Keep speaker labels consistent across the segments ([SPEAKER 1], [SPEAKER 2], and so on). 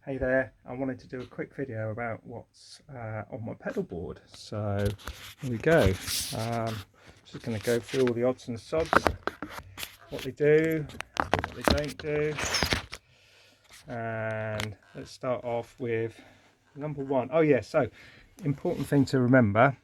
[SPEAKER 1] Hey there, I wanted to do a quick video about what's on my pedal board. So here we go. Just going to go through all the odds and sods, what they do, what they don't do. And let's start off with number one. Oh yeah, so important thing to remember,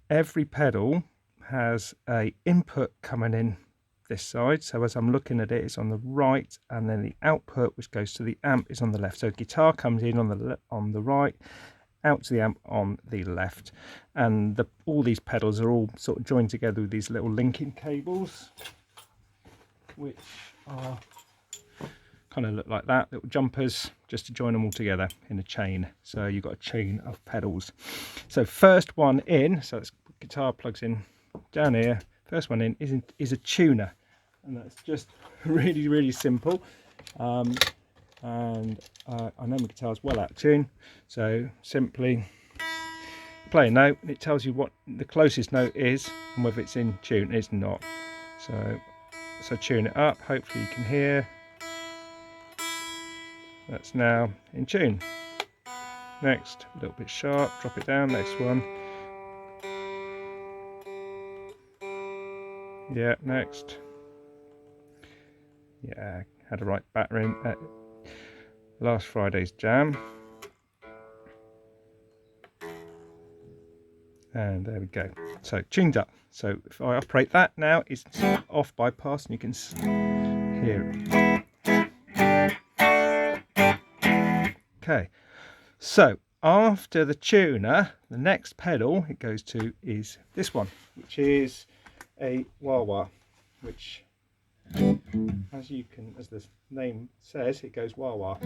[SPEAKER 1] every pedal has a input coming in this side, so as I'm looking at it, it's on the right, and then the output, which goes to the amp, is on the left. So guitar comes in on the right, out to the amp on the left, and all these pedals are all sort of joined together with these little linking cables, which are kind of look like that, little jumpers, just to join them all together in a chain. So you've got a chain of pedals. So first one in, so it's guitar plugs in down here. First one in is a tuner, and that's just really simple. I know my guitar's well out of tune, so simply play a note and it tells you what the closest note is and whether it's in tune. It's not, so tune it up. Hopefully you can hear that's now in tune. Next, a little bit sharp, drop it down. Next one. Yeah, next. Yeah, had a right battering at last Friday's jam. And there we go. So tuned up. So if I operate that now, it's off bypass, and you can hear it. Okay, so after the tuner, the next pedal it goes to is this one, which is a wah-wah, which, as the name says, it goes wah-wah.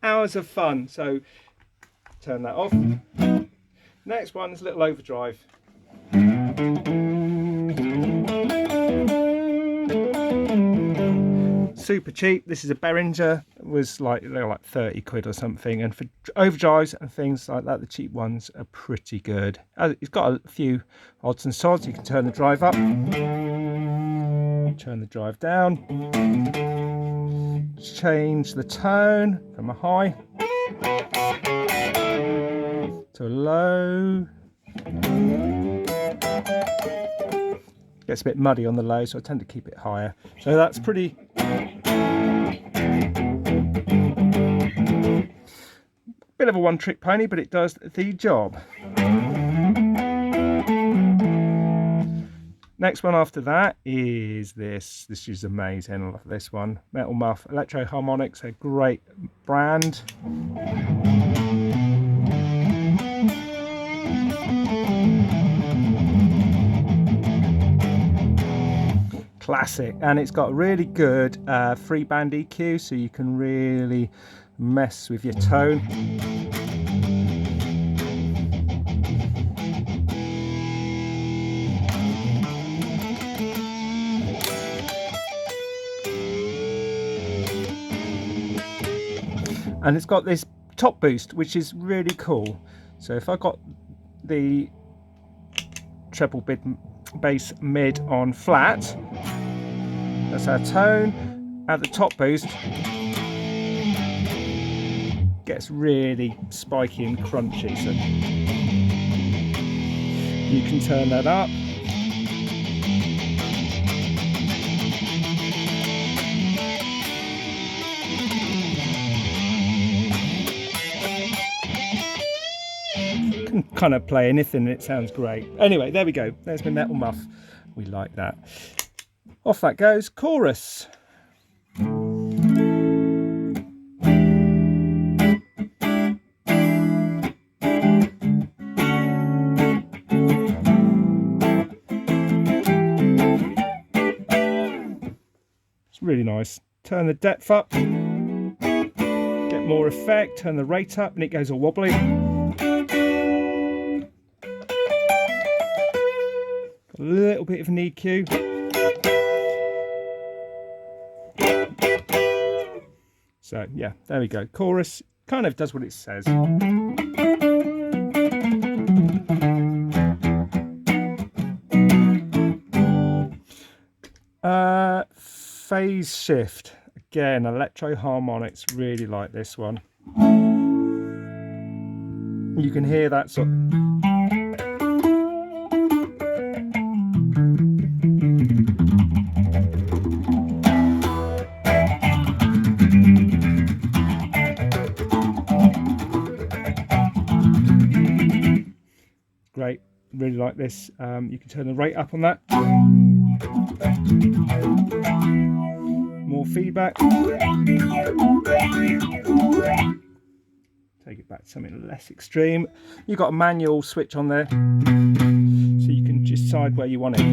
[SPEAKER 1] Hours of fun. So turn that off. Next one is a little overdrive. Super cheap. This is a Behringer. It was like 30 quid or something, and for overdrives and things like that, the cheap ones are pretty good. It's got a few odds and sods. You can turn the drive up, turn the drive down, change the tone from a high to a low. Gets a bit muddy on the low, so I tend to keep it higher. So that's pretty. Bit of a one-trick pony, but it does the job. Next one after that is this. This is amazing. I love this one. Metal Muff Electro Harmonics, a great brand. Classic, and it's got really good free band EQ, so you can really mess with your tone. And it's got this top boost, which is really cool. So if I got the treble bass mid on flat, that's our tone. At the top boost, gets really spiky and crunchy, so you can turn that up. You can kind of play anything and it sounds great. Anyway, there we go. There's my Metal Muff. We like that. Off that goes. Chorus. It's really nice. Turn the depth up, get more effect, turn the rate up, and it goes all wobbly. Got a little bit of an EQ. So yeah, there we go. Chorus kind of does what it says. Phase shift. Again, Electro Harmonics, really like this one. You can hear that sort of... Great, really like this. You can turn the rate up on that. More feedback. Take it back to something less extreme. You've got a manual switch on there, so you can decide where you want it.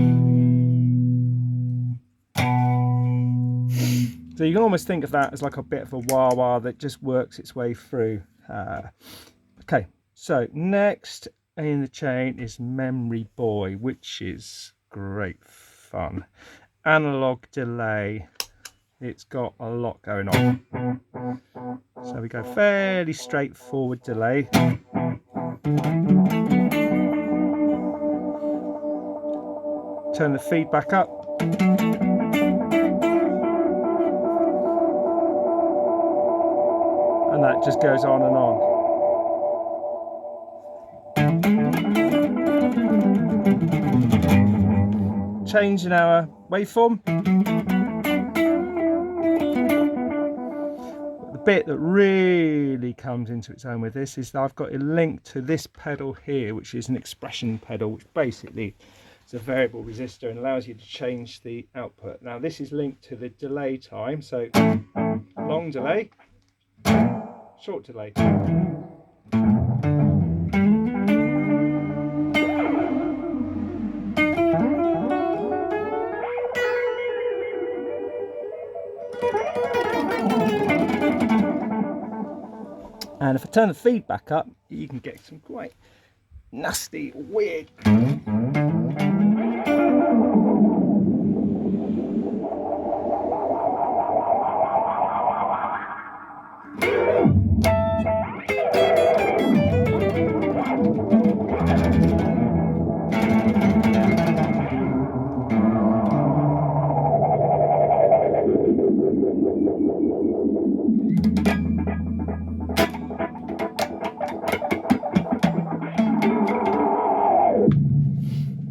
[SPEAKER 1] So you can almost think of that as like a bit of a wah-wah that just works its way through. Okay, so next in the chain is Memory Boy, which is great fun. Analog delay. It's got a lot going on. So we go fairly straightforward delay. Turn the feedback up. And that just goes on and on. Change in our waveform. The bit that really comes into its own with this is that I've got a link to this pedal here, which is an expression pedal, which basically is a variable resistor and allows you to change the output. Now this is linked to the delay time, so long delay, short delay. And if I turn the feedback up, you can get some quite nasty, weird.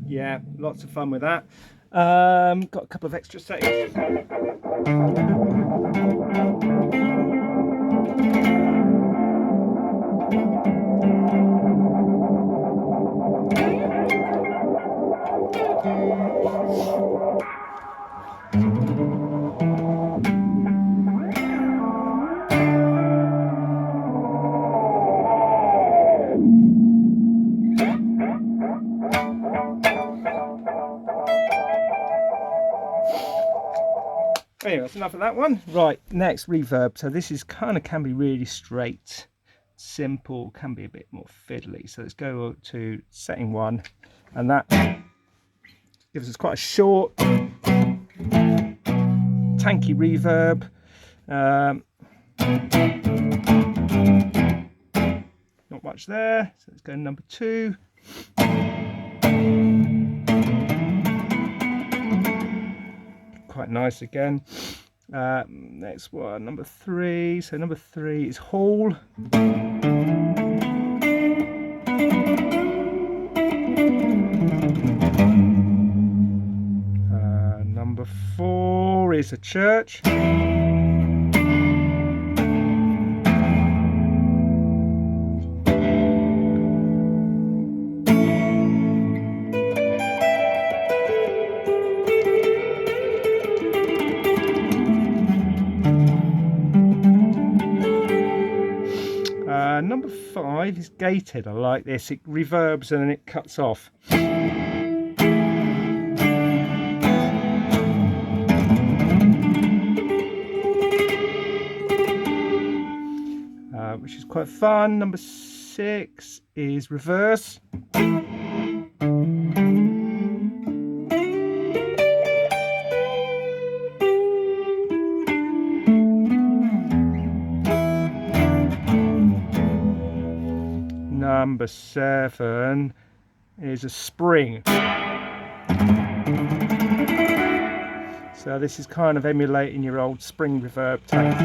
[SPEAKER 1] Yeah, lots of fun with that. Got a couple of extra settings. Anyway, that's enough of that one. Right, next reverb. So this is kind of can be really straight, simple, can be a bit more fiddly. So let's go to setting 1, and that gives us quite a short, tanky reverb. Not much there. So let's go to number 2. Quite nice again. Next one, number 3. So number 3 is Hall. Number 4 is a church. Number 5 is gated. I like this. It reverbs and then it cuts off. Which is quite fun. Number 6 is reverse. number 7 is a spring. So this is kind of emulating your old spring reverb tape.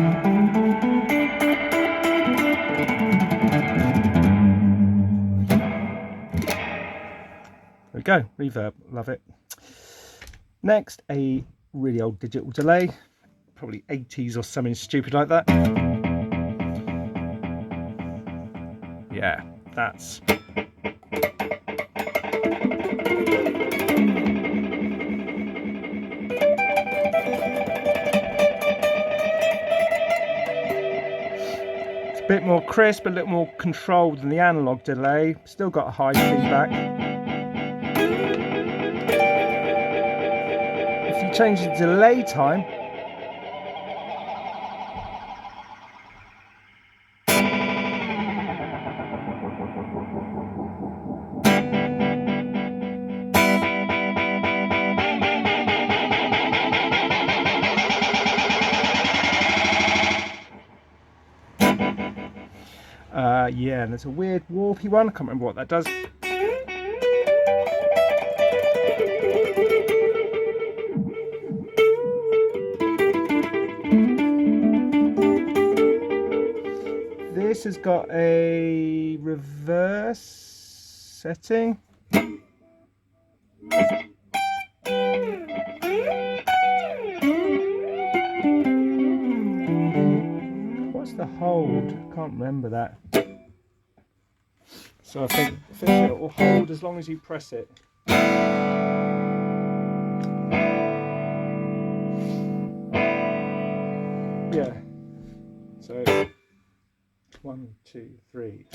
[SPEAKER 1] There we go, reverb, love it. Next, a really old digital delay, probably 80s or something stupid like that. Yeah, that's... It's a bit more crisp, a little more controlled than the analog delay. Still got a high feedback. If you change the delay time, yeah, and there's a weird warpy one. I can't remember what that does. This has got a reverse setting. What's the hold? Can't remember that. So I think it will hold as long as you press it. Yeah. So 1, 2, 3.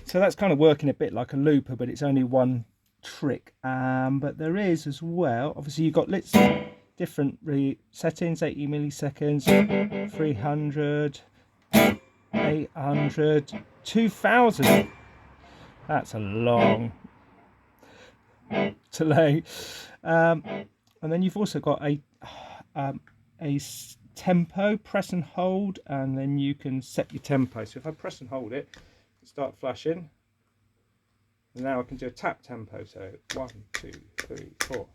[SPEAKER 1] So that's kind of working a bit like a looper, but it's only one trick. But there is as well, obviously you've got different settings, 80 milliseconds, 300, 800, 2000. That's a long delay. And then you've also got a tempo, press and hold, and then you can set your tempo. So if I press and hold it, start flashing, and now I can do a tap tempo. So 1, 2, 3, 4.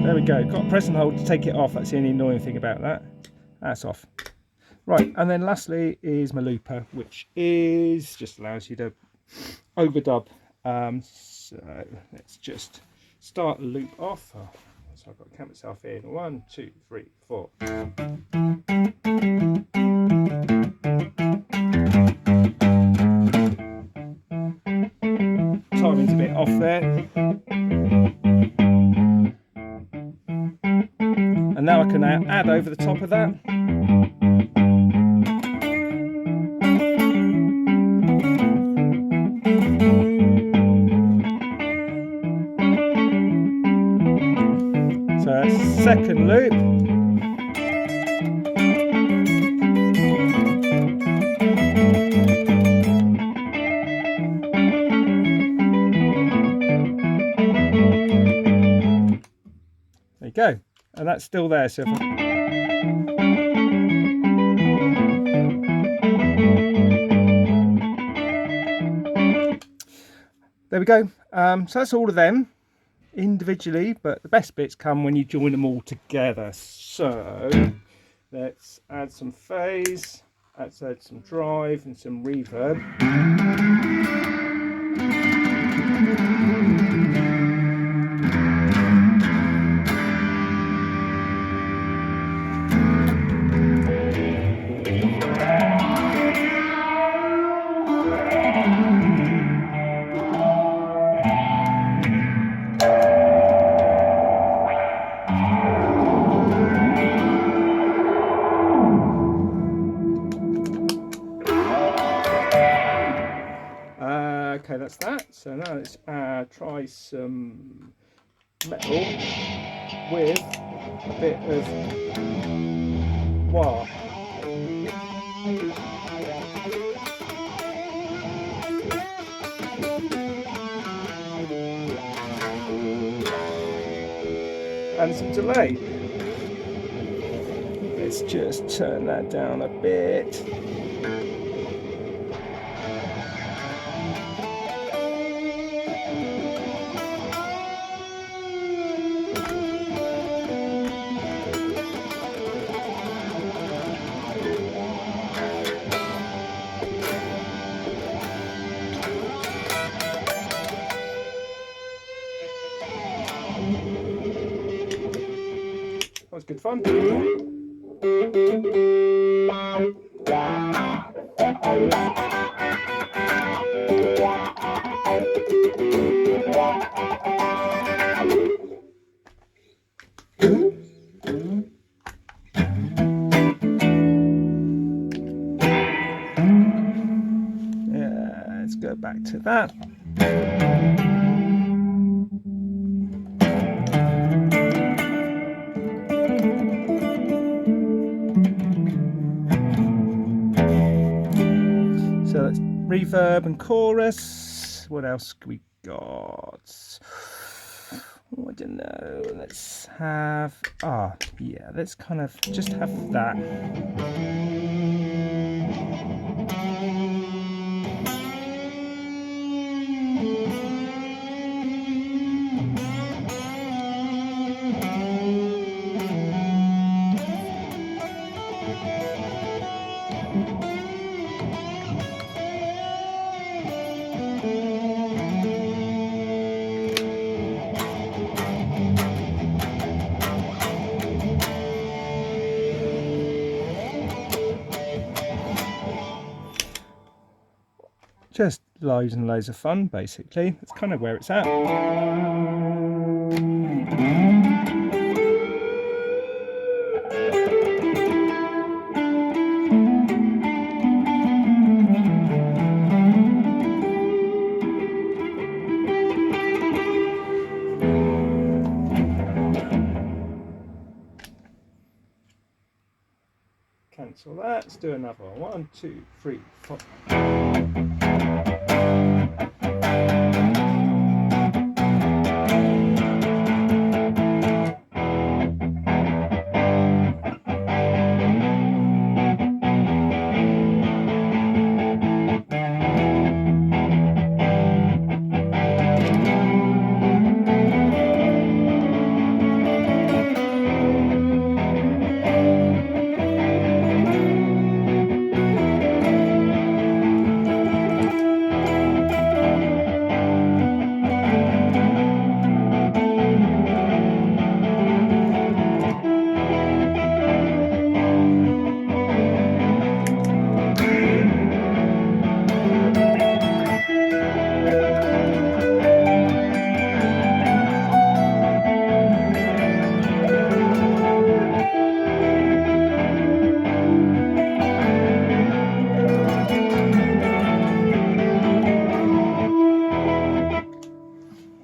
[SPEAKER 1] There we go, got a press and hold to take it off. That's the only annoying thing about that. That's off. Right, and then lastly is my looper, which is just allows you to overdub. So let's just start the loop off. Oh, so I've got to count myself in. 1, 2, 3, 4. Timing's a bit off there. And now I can add over the top of that. So second loop. There you go. And that's still there. So if there we go. So that's all of them individually, but the best bits come when you join them all together. So let's add some phase. Let's add some drive and some reverb. Okay, that's that. So now let's try some metal with a bit of wah. And some delay. Let's just turn that down a bit. That was good fun. Yeah, let's go back to that. So let's reverb and chorus. What else we got? Oh, I don't know. Let's have, yeah, let's kind of just have that. Just loads and loads of fun, basically. That's kind of where it's at. Cancel that. Let's do another one. 1, 2, 3, 4.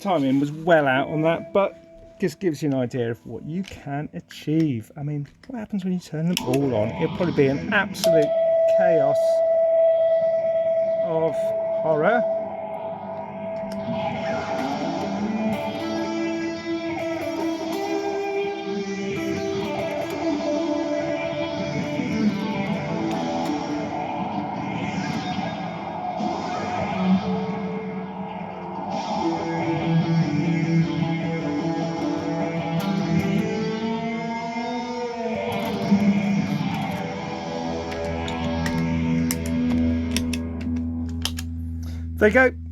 [SPEAKER 1] Timing was well out on that, but just gives you an idea of what you can achieve. I mean, what happens when you turn them all on? It'll probably be an absolute chaos of horror. There you go.